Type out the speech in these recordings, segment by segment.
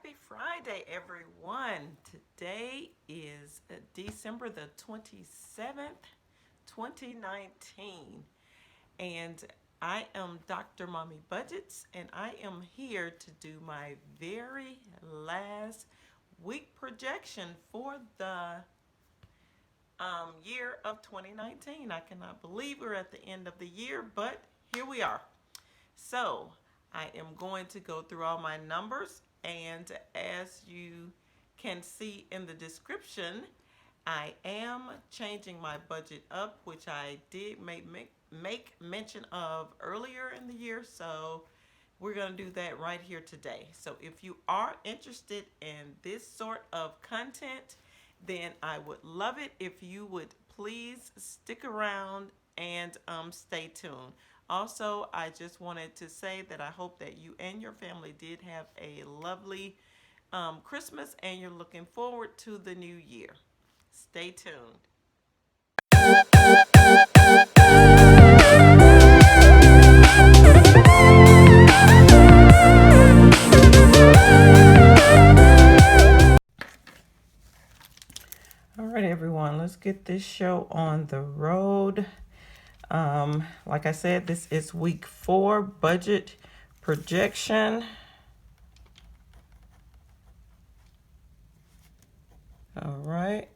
Happy Friday, everyone. Today is December the 27th, 2019. And I am Dr. Mommy Budgets, and I am here to do my very last week projection for the year of 2019. I cannot believe we're at the end of the year, but here we are. So I am going to go through all my numbers, and as you can see in the description, I am changing my budget up, which I did make mention of earlier in the year. So we're going to do that right here today. So if you are interested in this sort of content, then I would love it if you would please stick around and stay tuned. Also, I just wanted to say that I hope that you and your family did have a lovely Christmas and you're looking forward to the new year. Stay tuned. All right, everyone, let's get this show on the road. Like I said, this is week 4 budget projection. All right.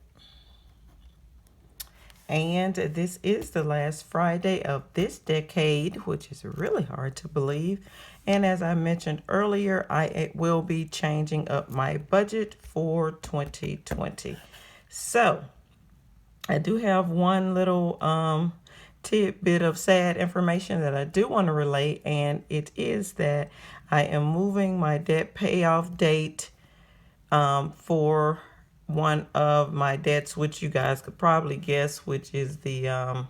And this is the last Friday of this decade, which is really hard to believe. And as I mentioned earlier, I will be changing up my budget for 2020. So I do have one little tidbit of sad information that I do want to relate, and it is that I am moving my debt payoff date for one of my debts, which you guys could probably guess, which is the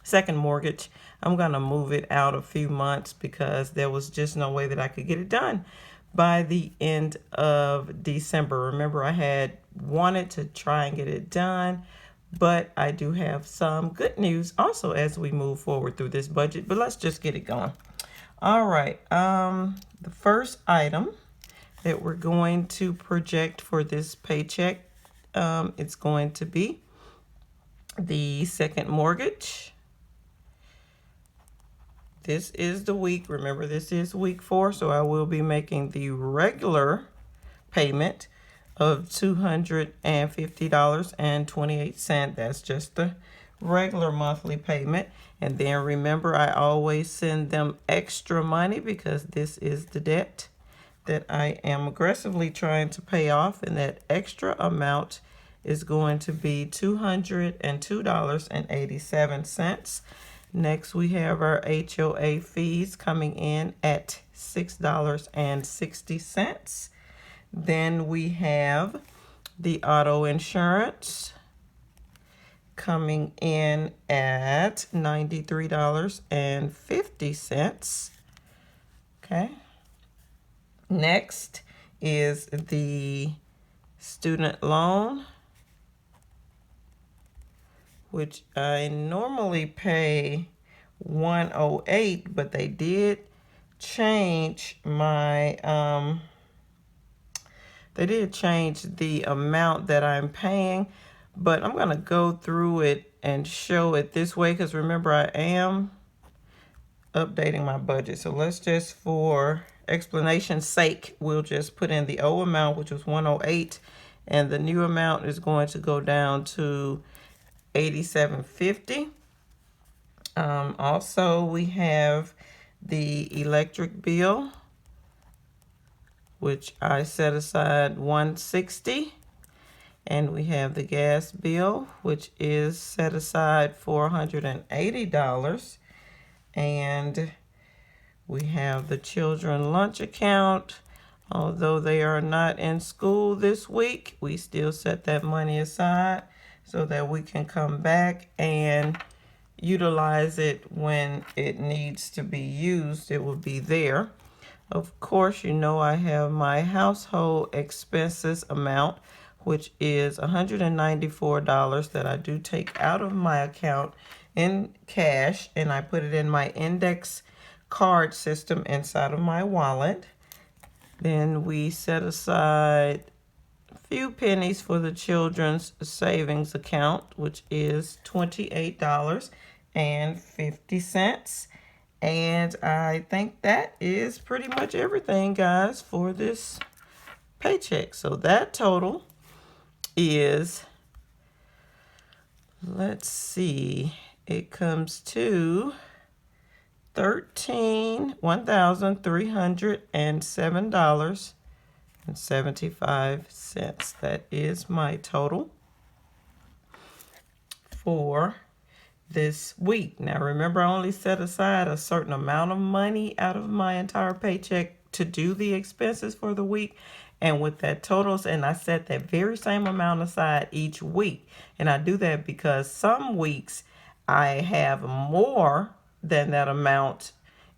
second mortgage. I'm going to move it out a few months because there was just no way that I could get it done by the end of December. Remember, I had wanted to try and get it done, but I do have some good news also as we move forward through this budget. But let's just get it going. All right. The first item that we're going to project for this paycheck, it's going to be the second mortgage. This is the week. Remember, this is week 4, so I will be making the regular payment of $250.28. That's just the regular monthly payment. And then remember, I always send them extra money because this is the debt that I am aggressively trying to pay off, and that extra amount is going to be $202.87. Next, we have our HOA fees coming in at $6.60. Then we have the auto insurance coming in at $93.50. Okay. Next is the student loan, which I normally pay $108, but they did change my the amount that I'm paying, but I'm going to go through it and show it this way because remember, I am updating my budget. So let's just, for explanation's sake, we'll just put in the old amount, which was 108, and the new amount is going to go down to $87.50. Also, we have the electric bill, which I set aside $160, and we have the gas bill, which is set aside $480. And we have the children lunch account. Although they are not in school this week, we still set that money aside so that we can come back and utilize it when it needs to be used. It will be there. Of course, you know I have my household expenses amount, which is $194 that I do take out of my account in cash, and I put it in my index card system inside of my wallet. Then we set aside a few pennies for the children's savings account, which is $28.50. And I think that is pretty much everything, guys, for this paycheck. So that total is, let's see, it comes to $1,307.75. That is my total for this week. Now remember, I only set aside a certain amount of money out of my entire paycheck to do the expenses for the week. And with that totals, and I set that very same amount aside each week. And I do that because some weeks I have more than that amount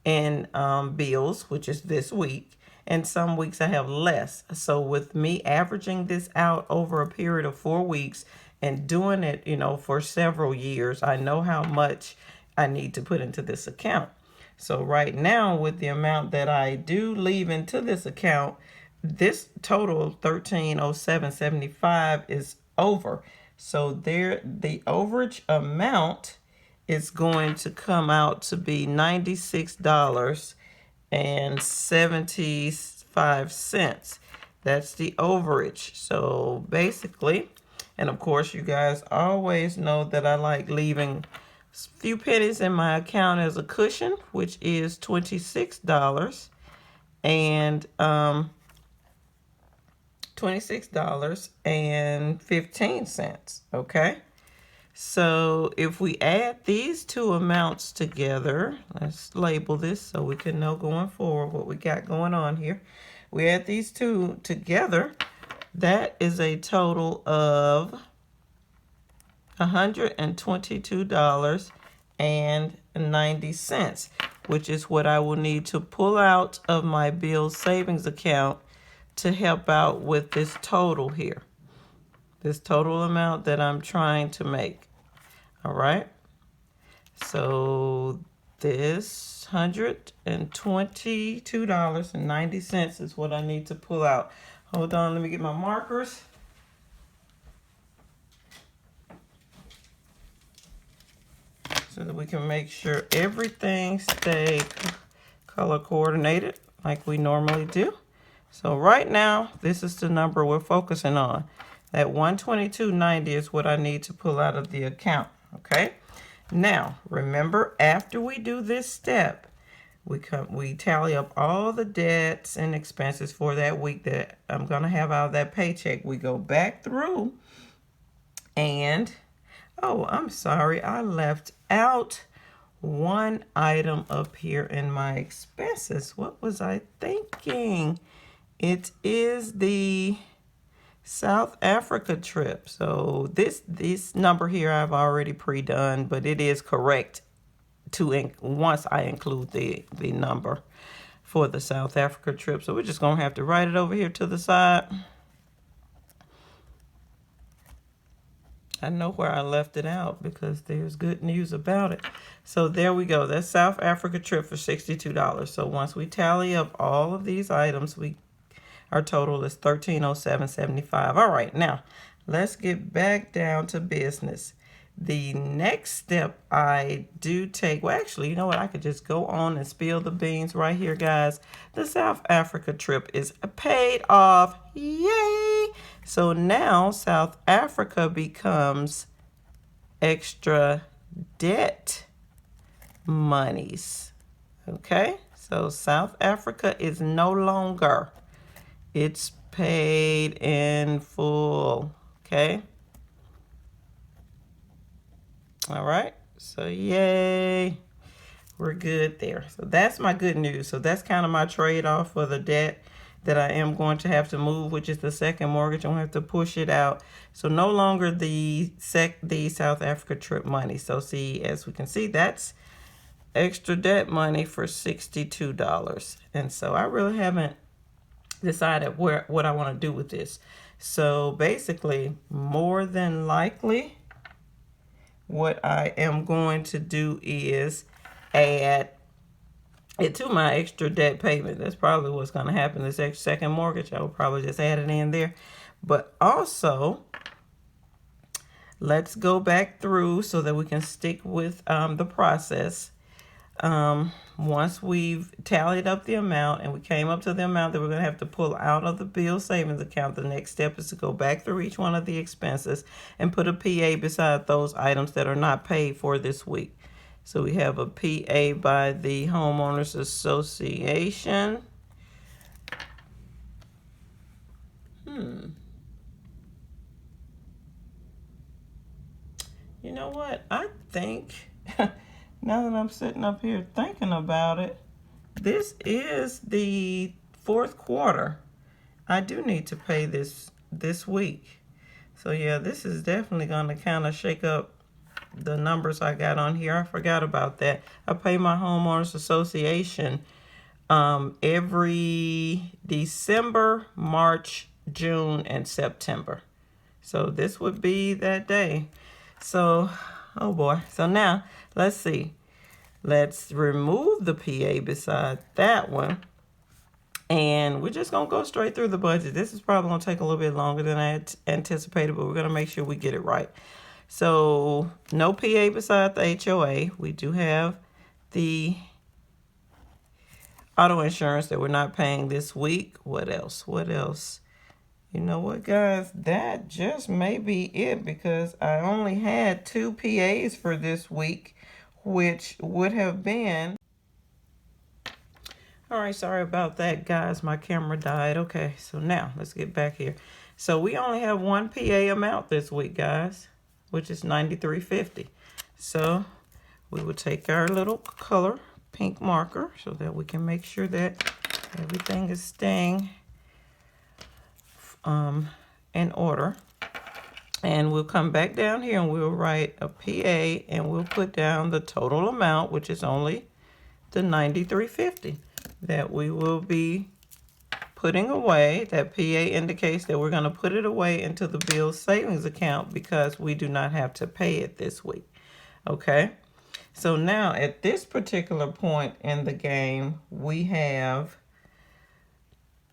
in bills, which is this week. And some weeks I have less. So with me averaging this out over a period of 4 weeks and doing it, for several years, I know how much I need to put into this account. So right now, with the amount that I do leave into this account, this total 1307.75 is over. So the overage amount is going to come out to be $96.75. That's the overage. So basically, and of course you guys always know that I like leaving a few pennies in my account as a cushion, which is $26 and $26.15. Okay. So if we add these two amounts together, let's label this so we can know going forward what we got going on here. We add these two together, that is a total of $122.90, which is what I will need to pull out of my bill savings account to help out with this total here. This total amount that I'm trying to make. All right. So this $122.90 is what I need to pull out. Hold on, let me get my markers. So that we can make sure everything stays color coordinated like we normally do. So right now, this is the number we're focusing on. That $122.90 is what I need to pull out of the account, okay? Now, remember, after we do this step, we tally up all the debts and expenses for that week that I'm going to have out of that paycheck. We go back through and, oh, I'm sorry, I left out one item up here in my expenses. What was I thinking? It is the South Africa trip. So this number here I've already pre-done, but it is correct once I include the number for the South Africa trip. So we're just gonna have to write it over here to the side. I know where I left it out because there's good news about it. So there we go. That's South Africa trip for $62. So once we tally up all of these items, our total is $1307.75. All right, now let's get back down to business. The next step I do take, well, actually, you know what? I could just go on and spill the beans right here, guys. The South Africa trip is paid off. Yay! So now South Africa becomes extra debt monies. Okay? So South Africa is no longer. It's paid in full. Okay? All right, so yay, we're good there. So that's my good news. So that's kind of my trade-off for the debt that I am going to have to move, which is the second mortgage. I'm going to have to push it out. So no longer the South Africa trip money. So see, as we can see, that's extra debt money for $62. And so I really haven't decided what I want to do with this. So basically, more than likely, what I am going to do is add it to my extra debt payment. That's probably what's going to happen. This extra second mortgage, I will probably just add it in there. But also, let's go back through so that we can stick with the process. Once we've tallied up the amount and we came up to the amount that we're going to have to pull out of the bill savings account, the next step is to go back through each one of the expenses and put a PA beside those items that are not paid for this week. So we have a PA by the Homeowners Association. You know what? I think, now that I'm sitting up here thinking about it, this is the fourth quarter. I do need to pay this week. So yeah, this is definitely going to kind of shake up the numbers I got on here. I forgot about that. I pay my Homeowners Association every December, March, June, and September. So this would be that day. So, oh boy. So now, let's see. Let's remove the PA beside that one. And we're just going to go straight through the budget. This is probably going to take a little bit longer than I anticipated, but we're going to make sure we get it right. So, no PA beside the HOA. We do have the auto insurance that we're not paying this week. What else? What else? You know what, guys? That just may be it because I only had 2 PAs for this week, which would have been... All right, sorry about that, guys. My camera died. Okay, so now let's get back here. So we only have 1 PA amount this week, guys, which is $93.50. So we will take our little color pink marker so that we can make sure that everything is staying in order. And we'll come back down here and we'll write a PA and we'll put down the total amount, which is only the $93.50 that we will be putting away. That PA indicates that we're going to put it away into the bill savings account because we do not have to pay it this week. Okay, so now at this particular point in the game, we have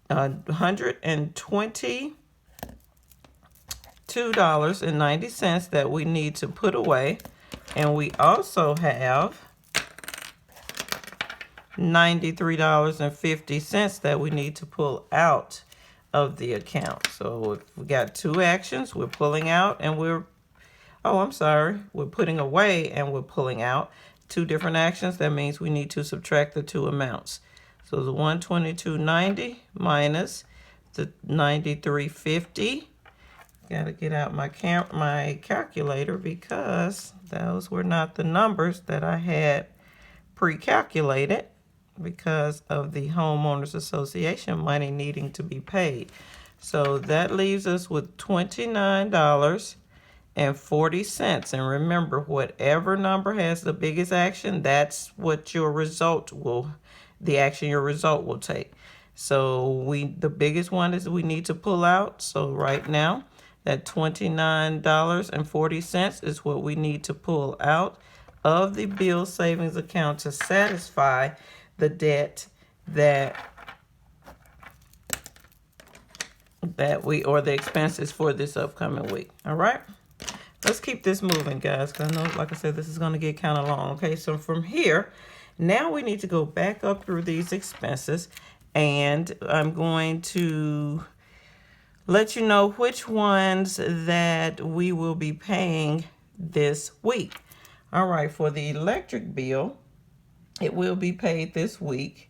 $122.90 that we need to put away, and we also have $93.50 that we need to pull out of the account. So we got 2 actions. We're pulling out and we're putting away and we're pulling out. 2 different actions. That means we need to subtract the 2 amounts. So the $122.90 minus the $93.50. Got to get out my calculator because those were not the numbers that I had pre-calculated because of the Homeowners Association money needing to be paid. So that leaves us with $29.40. And remember, whatever number has the biggest action, that's what your result will, the action your result will take. So the biggest one is we need to pull out. So right now, that $29.40 is what we need to pull out of the bill savings account to satisfy the debt that or the expenses for this upcoming week. All right, let's keep this moving, guys, because I know, like I said, this is going to get kind of long. Okay, so from here, now we need to go back up through these expenses, and I'm going to let you know which ones that we will be paying this week. All right, for the electric bill, it will be paid this week.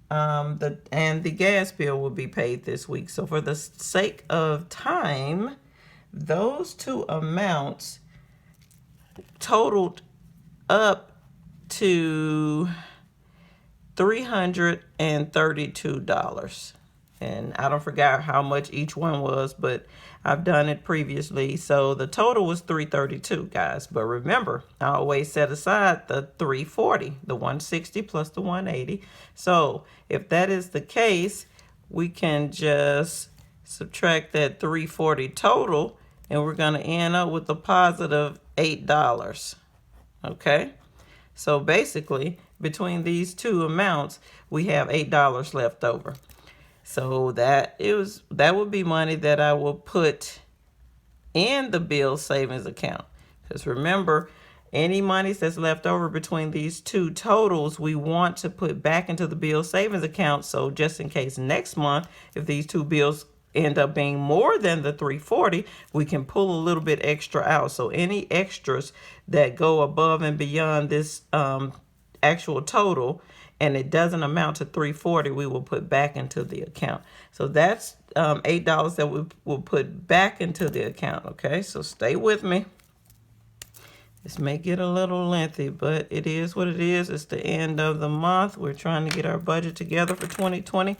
And the gas bill will be paid this week. So for the sake of time, those 2 amounts totaled up to $332. And I don't forget how much each one was, but I've done it previously. So the total was $332, guys. But remember, I always set aside the $340, the $160 plus the $180. So if that is the case, we can just subtract that $340 total, and we're going to end up with a positive $8. Okay? So basically, between these two amounts, we have $8 left over. So that would be money that I will put in the bill savings account. Because remember, any monies that's left over between these two totals, we want to put back into the bill savings account. So just in case next month, if these two bills end up being more than the $340, we can pull a little bit extra out. So any extras that go above and beyond this actual total, and it doesn't amount to $340, we will put back into the account. So that's $8 that we will put back into the account. Okay, so stay with me. This may get a little lengthy, but it is what it is. It's the end of the month. We're trying to get our budget together for 2020.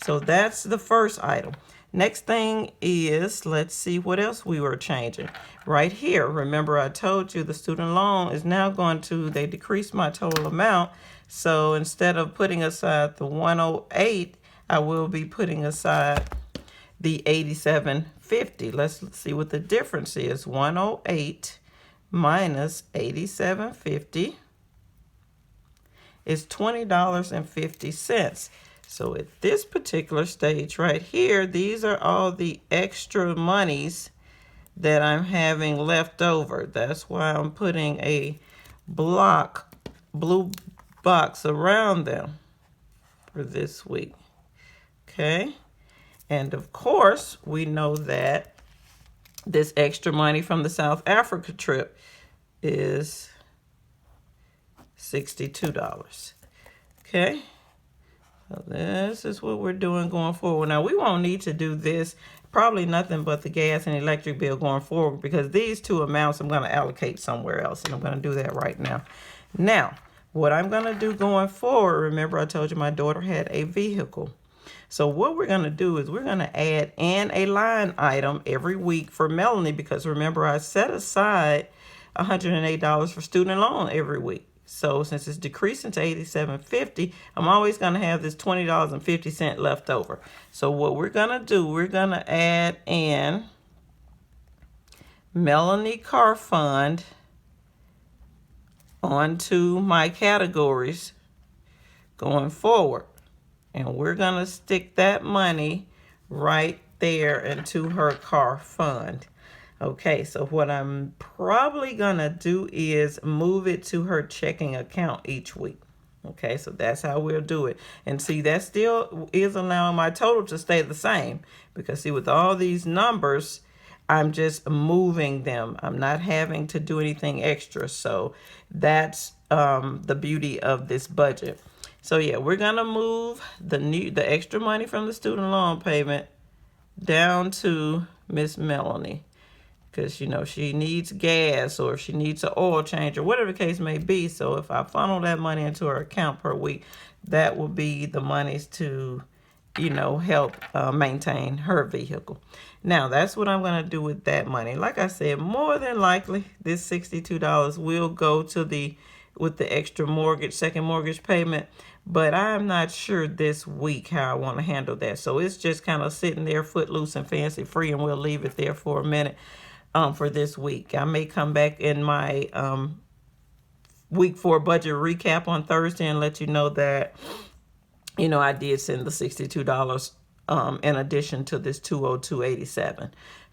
So that's the first item. Next thing is, let's see what else we were changing. Right here, remember I told you the student loan is now going to, they decreased my total amount. So instead of putting aside the 108, I will be putting aside the 87.50. Let's see what the difference is. 108 minus 87.50 is $20.50. So at this particular stage right here, these are all the extra monies that I'm having left over. That's why I'm putting a blue box around them for this week. Okay. And of course, we know that this extra money from the South Africa trip is $62. Okay. So this is what we're doing going forward. Now, we won't need to do this, probably nothing but the gas and electric bill going forward, because these two amounts I'm going to allocate somewhere else, and I'm going to do that right now. Now, what I'm going to do going forward, remember I told you my daughter had a vehicle. So what we're going to do is we're going to add in a line item every week for Melanie, because remember I set aside $108 for student loan every week. So since it's decreasing to $87.50, I'm always going to have this $20.50 left over. So what we're going to do, we're going to add in Melanie Car Fund onto my categories going forward. And we're going to stick that money right there into her car fund. Okay, so what I'm probably going to do is move it to her checking account each week. Okay, so that's how we'll do it. And see, that still is allowing my total to stay the same. Because see, with all these numbers, I'm just moving them. I'm not having to do anything extra. So that's the beauty of this budget. So yeah, we're gonna move the extra money from the student loan payment down to Miss Melanie, because you know she needs gas, or if she needs an oil change, or whatever the case may be. So if I funnel that money into her account per week, that will be the monies to, you know, help maintain her vehicle. Now that's what I'm gonna do with that money. Like I said, more than likely this $62 will go to with the extra mortgage, second mortgage payment. But I'm not sure this week how I want to handle that. So it's just kind of sitting there footloose and fancy free, and we'll leave it there for a minute for this week. I may come back in my week 4 budget recap on Thursday and let you know that, you know, I did send the $62 in addition to this $202.87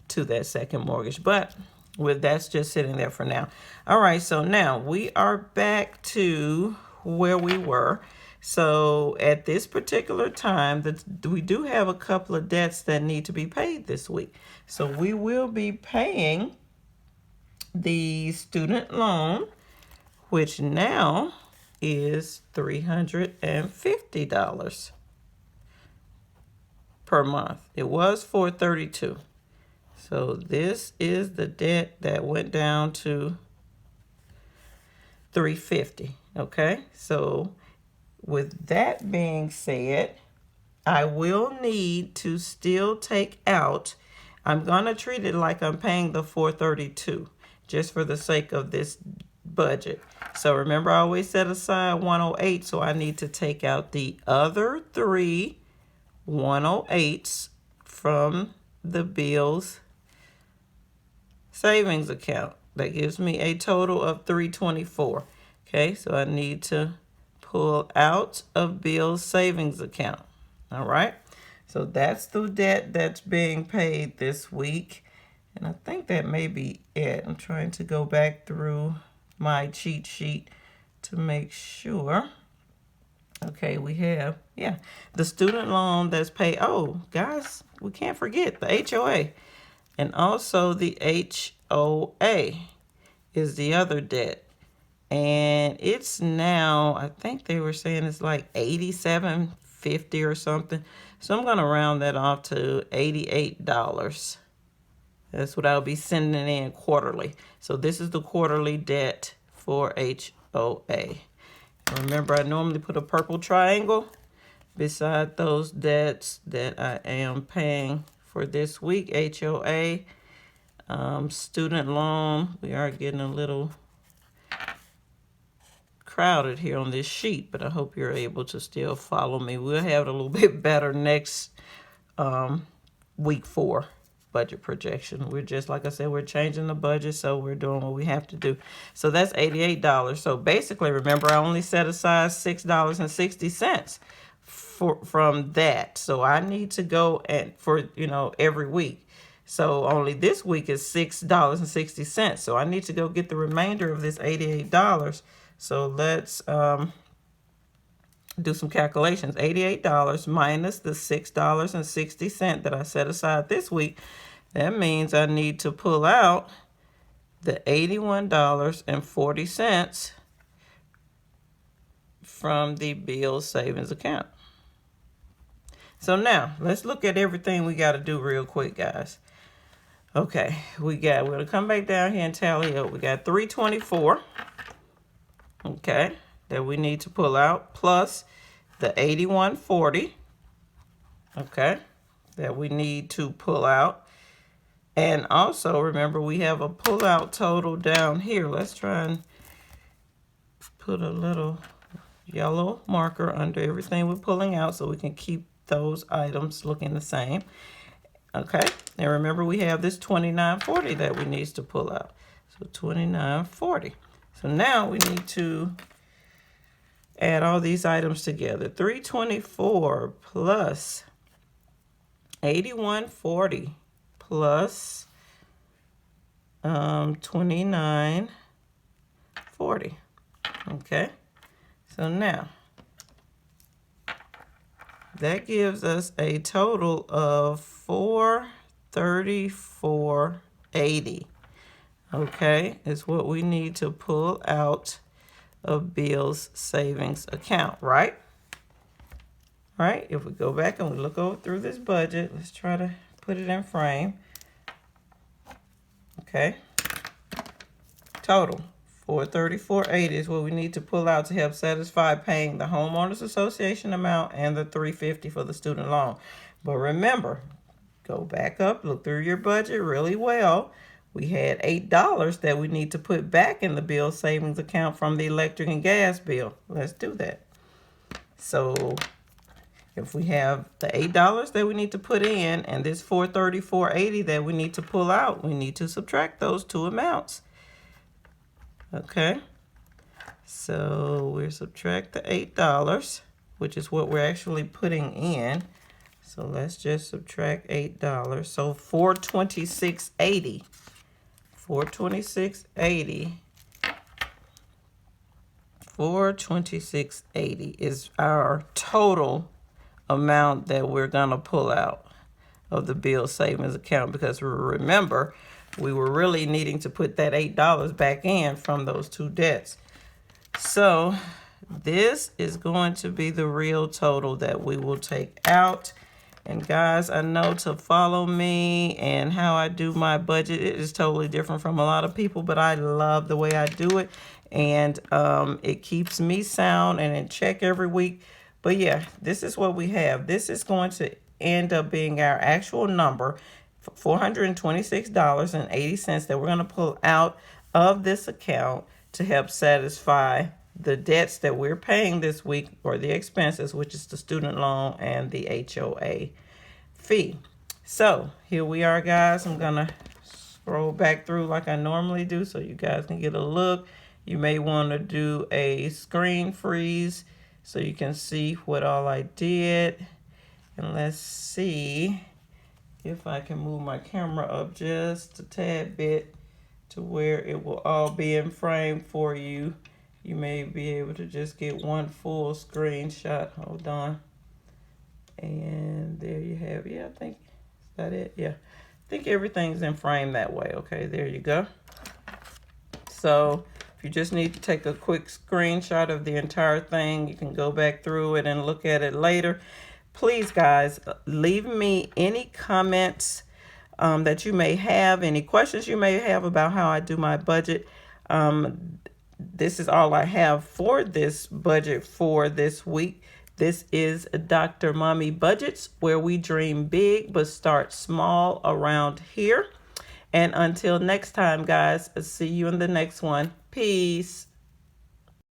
to that second mortgage. But that's just sitting there for now. All right, so now we are back to where we were. So at this particular time, we do have a couple of debts that need to be paid this week. So we will be paying the student loan, which now is $350 per month. It was $432. So this is the debt that went down to $350. Okay, so with that being said, I will need to still take out, I'm going to treat it like I'm paying the $432 just for the sake of this budget. So remember, I always set aside 108, so I need to take out the other 3 108s from the bills savings account. That gives me a total of $324. Okay, so I need to pull out of Bill's savings account. All right. So that's the debt that's being paid this week. And I think that may be it. I'm trying to go back through my cheat sheet to make sure. Okay, we have, the student loan that's paid. Oh, guys, we can't forget the HOA. And also the HOA is the other debt. And it's now, I think they were saying it's like $87.50 or something. So I'm going to round that off to $88. That's what I'll be sending in quarterly. So this is the quarterly debt for HOA. Remember, I normally put a purple triangle beside those debts that I am paying for this week. HOA, student loan. We are getting a little crowded here on this sheet, but I hope you're able to still follow me. We'll have it a little bit better next week 4 budget projection. We're just, like I said, we're changing the budget, so we're doing what we have to do. So that's $88. So basically, remember, I only set aside $6.60 from that. So I need to go for every week. So only this week is $6.60. So I need to go get the remainder of this $88. So let's do some calculations. $88 minus the $6.60 that I set aside this week. That means I need to pull out the $81.40 from the Bill savings account. So now let's look at everything we got to do real quick, guys. Okay, we're going to come back down here and tally up. We got $324. Okay, that we need to pull out, plus the $81.40, okay, that we need to pull out. And also, remember, we have a pull-out total down here. Let's try and put a little yellow marker under everything we're pulling out so we can keep those items looking the same. Okay, and remember, we have this $29.40 that we need to pull out. So $29.40. So now we need to add all these items together. $324 plus $81.40 plus $29.40. Okay, so now that gives us a total of $434.80. Okay, is what we need to pull out of Bill's savings account, right? Right, if we go back and we look over through this budget, let's try to put it in frame. Okay, total $434.80 is what we need to pull out to help satisfy paying the homeowners association amount and the $350 for the student loan. But remember, go back up, look through your budget really well. We had $8 that we need to put back in the bill savings account from the electric and gas bill. Let's do that. So if we have the $8 that we need to put in and this $434.80 that we need to pull out, we need to subtract those two amounts. Okay. So we'll subtract the $8, which is what we're actually putting in. So let's just subtract $8. So $426.80. $426.80 is our total amount that we're going to pull out of the bill savings account, because remember, we were really needing to put that $8 back in from those two debts. So this is going to be the real total that we will take out. And guys, I know to follow me and how I do my budget, it is totally different from a lot of people, but I love the way I do it. And it keeps me sound and in check every week. But yeah, this is what we have. This is going to end up being our actual number, $426.80 that we're going to pull out of this account to help satisfy the debts that we're paying this week, or the expenses, which is the student loan and the HOA fee. So here we are, guys. I'm going to scroll back through like I normally do so you guys can get a look. You may want to do a screen freeze so you can see what all I did. And let's see if I can move my camera up just a tad bit to where it will all be in frame for you. You may be able to just get one full screenshot. Hold on. And there you have it. Yeah, I think, is that it? Yeah, I think everything's in frame that way. Okay, there you go. So if you just need to take a quick screenshot of the entire thing, you can go back through it and look at it later. Please, guys, leave me any comments that you may have, any questions you may have about how I do my budget. This is all I have for this budget for this week. This is Dr. Mommy Budgets, where we dream big but start small around here. And until next time, guys, see you in the next one. Peace.